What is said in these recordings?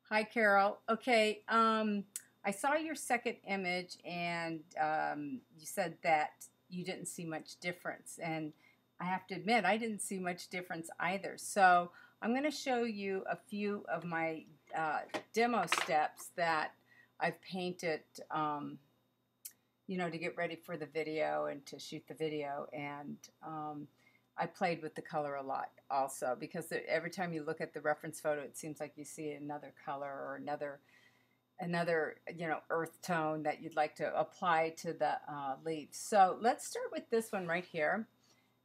Hi, Carol. Okay, I saw your second image, and you said that you didn't see much difference. And I have to admit, I didn't see much difference either. So I'm going to show you a few of my uh, demo steps that I've painted, to get ready for the video and to shoot the video. And I played with the color a lot also because every time you look at the reference photo, it seems like you see another color or another earth tone that you'd like to apply to the leaves. So let's start with this one right here.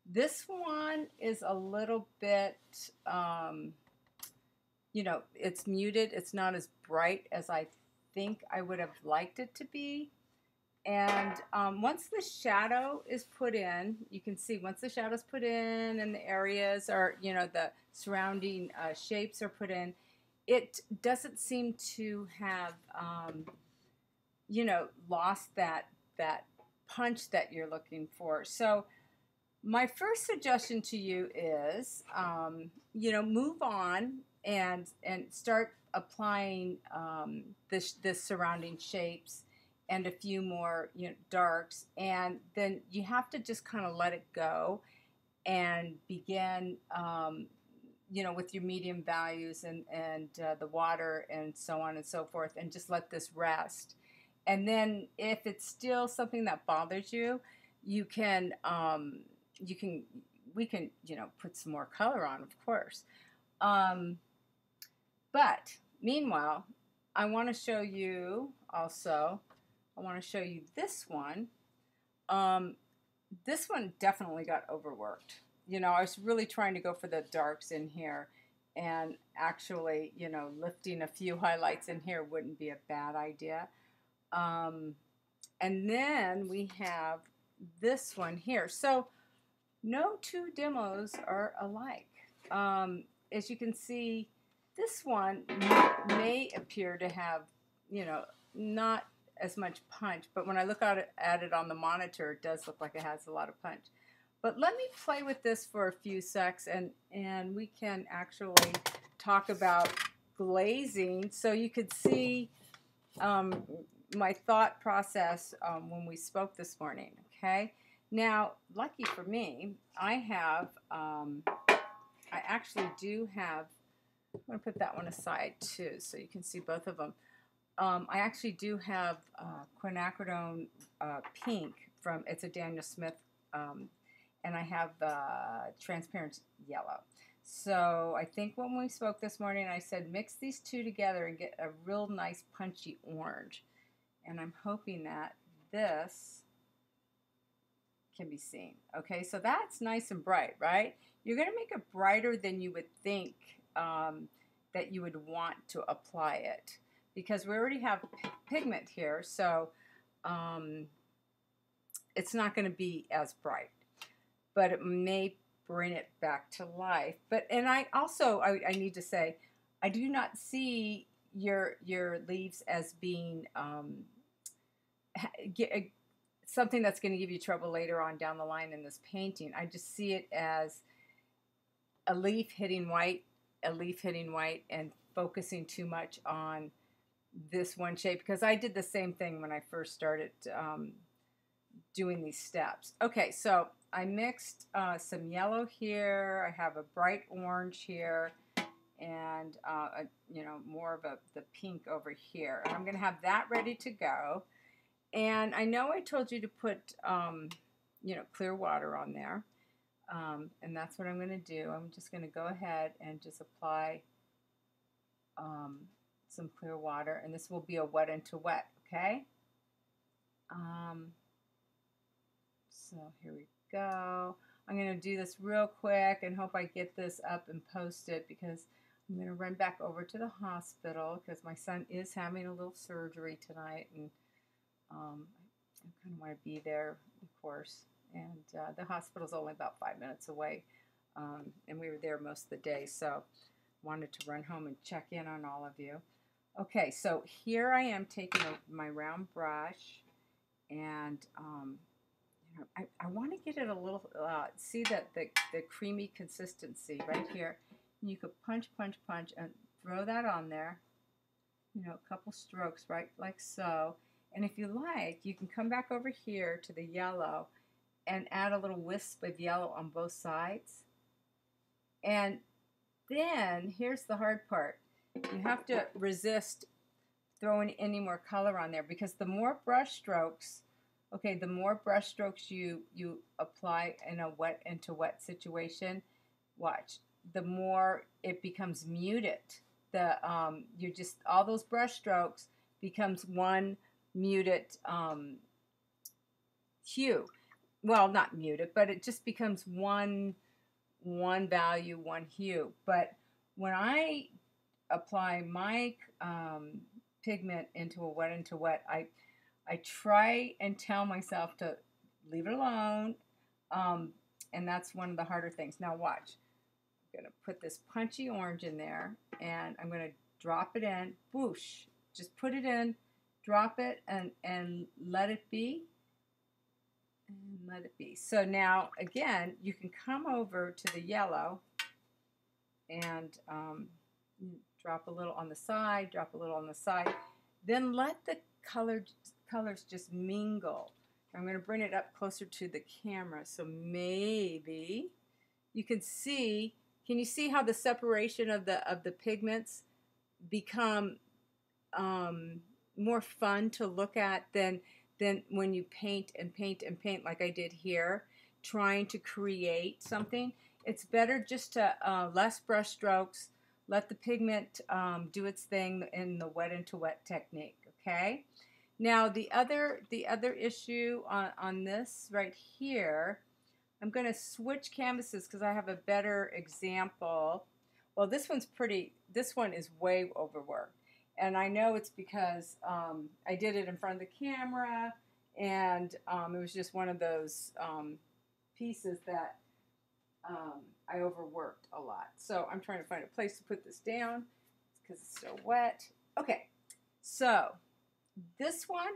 This one is a little bit, it's muted. It's not as bright as I think I would have liked it to be. And once the shadow is put in, you can see once the shadow is put in and the areas are, the surrounding shapes are put in, it doesn't seem to have, lost that punch that you're looking for. So my first suggestion to you is, move on and start applying this surrounding shapes and a few more darks, and then you have to just kind of let it go and begin with your medium values and the water and so on and so forth, and just let this rest. And then if it's still something that bothers you, you can we can put some more color on, of course. um, but meanwhile, I want to show you also, I want to show you this one. Um, this one definitely got overworked. I was really trying to go for the darks in here, and actually, lifting a few highlights in here wouldn't be a bad idea. Um, and then we have this one here. So no two demos are alike. As you can see, this one may appear to have, not as much punch, but when I look at it on the monitor, it does look like it has a lot of punch. But let me play with this for a few secs, and we can actually talk about glazing so you could see my thought process when we spoke this morning, okay? Now, lucky for me, I actually do have, I'm going to put that one aside too so you can see both of them. I actually do have quinacridone pink it's a Daniel Smith, and I have transparent yellow. So I think when we spoke this morning, I said mix these two together and get a real nice punchy orange. And I'm hoping that this can be seen. Okay, so that's nice and bright, right? You're going to make it brighter than you would think that you would want to apply it, because we already have pigment here, so it's not going to be as bright, but it may bring it back to life. And I also I need to say, I do not see your leaves as being something that's going to give you trouble later on down the line in this painting. I just see it as a leaf hitting white, and focusing too much on this one shape, because I did the same thing when I first started doing these steps. Okay, so I mixed some yellow here. I have a bright orange here, and more of the pink over here. And I'm going to have that ready to go. And I know I told you to put clear water on there, and that's what I'm going to do. I'm just going to go ahead and just apply some clear water, and this will be a wet into wet, okay? So here we go. I'm going to do this real quick and hope I get this up and posted, because I'm going to run back over to the hospital because my son is having a little surgery tonight, and I kind of want to be there, of course. And the hospital's only about 5 minutes away, and we were there most of the day, so wanted to run home and check in on all of you. Okay, so here I am taking my round brush, and I want to get it a little, see that the creamy consistency right here. You could punch, and throw that on there. you know, a couple strokes, right, like so. And if you like, you can come back over here to the yellow and add a little wisp of yellow on both sides. And then here's the hard part. You have to resist throwing any more color on there, because the more brush strokes, okay, the more brush strokes you apply in a wet into wet situation, watch, the more it becomes muted. The you just, all those brush strokes becomes one muted hue. Well, not muted, but it just becomes one value, one hue. But when I apply my pigment into wet, I try and tell myself to leave it alone, and that's one of the harder things. Now watch. I'm going to put this punchy orange in there, and I'm going to drop it in. Whoosh. Just put it in, drop it, and let it be. And let it be. So now, again, you can come over to the yellow and drop a little on the side, drop a little on the side. Then let the colors just mingle. I'm going to bring it up closer to the camera, so maybe you can see. Can you see how the separation of the pigments become more fun to look at than when you paint and paint and paint like I did here, trying to create something? It's better just to less brush strokes, let the pigment do its thing in the wet into wet technique. Okay. Now the other issue on this right here, I'm going to switch canvases because I have a better example. Well, this one's pretty. This one is way overworked, and I know it's because I did it in front of the camera, and it was just one of those pieces that I overworked a lot. So I'm trying to find a place to put this down because it's so wet. Okay, so this one,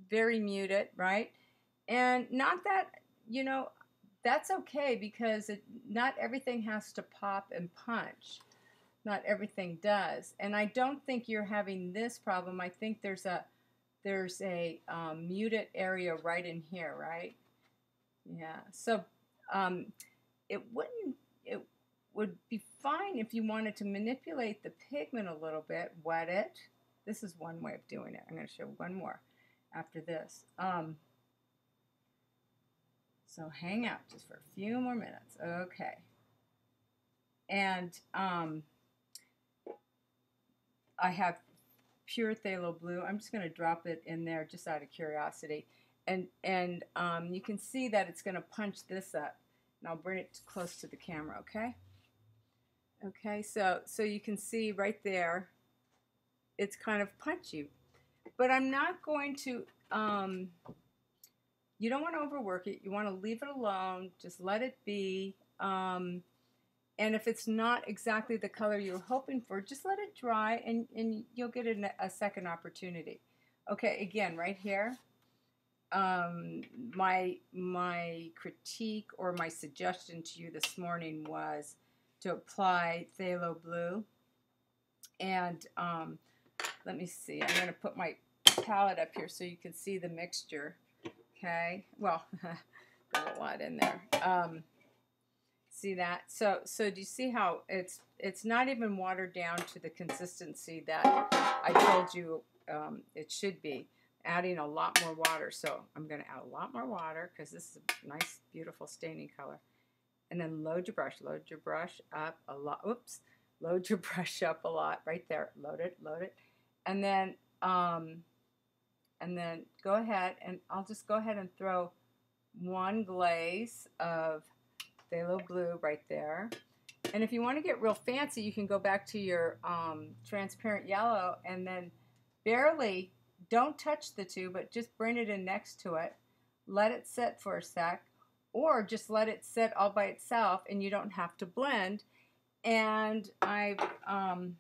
very muted, right? And not that, you know, that's okay, because not everything has to pop and punch. Not everything does. And I don't think you're having this problem. I think there's a muted area right in here, right? Yeah. So it would be fine if you wanted to manipulate the pigment a little bit, wet it. This is one way of doing it. I'm going to show one more after this. So hang out just for a few more minutes. Okay. And I have pure phthalo blue. I'm just going to drop it in there just out of curiosity. And you can see that it's going to punch this up. And I'll bring it close to the camera, okay? Okay, so you can see right there, it's kind of punchy. But I'm not going to, you don't want to overwork it. You want to leave it alone. Just let it be. And if it's not exactly the color you were hoping for, just let it dry, and you'll get a second opportunity. Okay, again, right here, my critique or my suggestion to you this morning was to apply phthalo blue. And let me see. I'm going to put my palette up here so you can see the mixture. Okay. Well, got a lot in there. See that? So do you see how it's not even watered down to the consistency that I told you it should be? Adding a lot more water. So I'm going to add a lot more water because this is a nice, beautiful staining color. And then load your brush up a lot. Oops. Load your brush up a lot right there. Load it. And then go ahead, and I'll just go ahead and throw one glaze of phthalo blue right there. And if you want to get real fancy, you can go back to your transparent yellow and then barely, don't touch the two, but just bring it in next to it. Let it sit for a sec, or just let it sit all by itself and you don't have to blend. And I'm going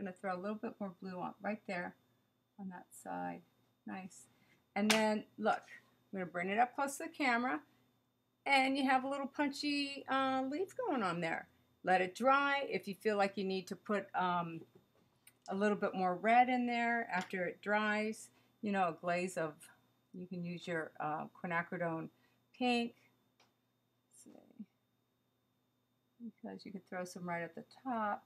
to throw a little bit more blue on right there on that side. Nice. And then look, I'm going to bring it up close to the camera, and you have a little punchy leaf going on there. Let it dry. If you feel like you need to put a little bit more red in there after it dries. You know, a glaze of, you can use your quinacridone pink. Let's see, because you could throw some right at the top.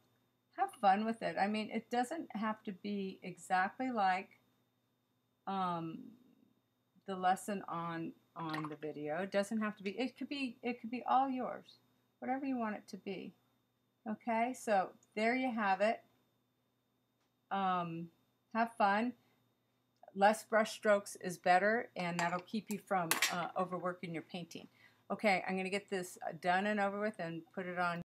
Have fun with it. I mean, it doesn't have to be exactly like the lesson on the video. It doesn't have to be. It could be all yours, whatever you want it to be. Okay, so there you have it. Have fun. Less brush strokes is better, and that'll keep you from overworking your painting. Okay, I'm going to get this done and over with and put it on